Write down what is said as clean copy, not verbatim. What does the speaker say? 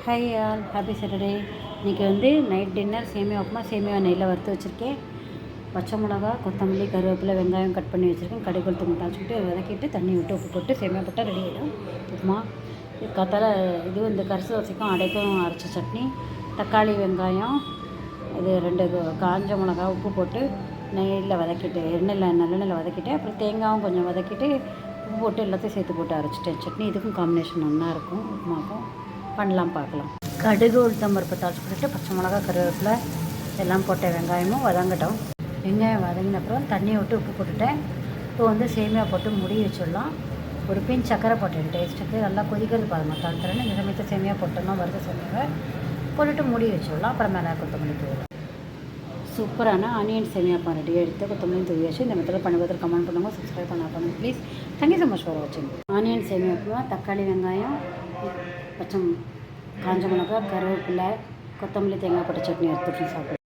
Hi all, happy Saturday. இன்றைக்கி night dinner சேமியா உப்புமா. சேமியா நெய்யில் வறுத்து வச்சுருக்கேன். பச்சை மிளகா, கொத்தமல்லி, கருவேப்பிலை, வெங்காயம் கட் பண்ணி வச்சுருக்கேன். கடுகு உளுத்தம் தாளிச்சுட்டு வதக்கிட்டு தண்ணி விட்டு உப்பு போட்டு சேமியா போட்டால் ரெடி ஆகிடும் உப்புமா. காத்தால இந்த கரிசி தோசைக்கும் அடைக்கும் அரைச்ச சட்னி, தக்காளி, வெங்காயம், இது 2 காஞ்ச மிளகா, உப்பு போட்டு நெய்யில் வதக்கிட்டு நல்லெண்ணெயில் வதக்கிட்டு அப்புறம் தேங்காயும் கொஞ்சம் வதக்கிட்டு உப்பு போட்டு எல்லாத்தையும் சேர்த்து போட்டு அரைச்சிட்டேன். சட்னி இதுக்கும் காம்பினேஷன் நல்லாயிருக்கும். உப்புமாக்கும் பண்ணலாம், பார்க்கலாம். கடுகு உளுத்தம் பருப்பு தாளிச்சு போட்டுட்டு பச்சை மிளகா, கருவேப்பிலை எல்லாம் போட்ட வெங்காயமும் வதங்கட்டும். வெங்காயம் வதங்கின அப்புறம் தண்ணியை விட்டு உப்பு போட்டுட்டேன். இப்போ சேமியா போட்டு முடி வச்சிடலாம். ஒரு பின் சக்கரை போட்டேன் டேஸ்ட்டுக்கு. நல்லா கொதிக்கிறது பாருங்க தரேன்னு. இந்த சமயத்தை சேமியா போட்டோம்னா வறுத்த சேமியாவை போட்டுட்டு முடி வச்சிடலாம். அப்புறம் மேலே கொத்தமல்லி தூவிடும். சூப்பரான ஆனியன் சேமியா ரெடி எடுத்து கொத்தமல்லி தூவி வச்சு இந்த மெத்தடில் பண்ணுவதற்கு கமெண்ட் பண்ணுங்கள். சப்ஸ்கிரைப் பண்ணுங்கள் please. Thank you so much for வாட்சிங். ஆனியன் சேமியா தக்காளி, வெங்காயம், பச்சை காஞ்ச மிளகா, கருவேப்பிலை, கொத்தமல்லி, தேங்காய் போட்ட சட்னி எடுத்துட்டு சாப்பிடுவோம்.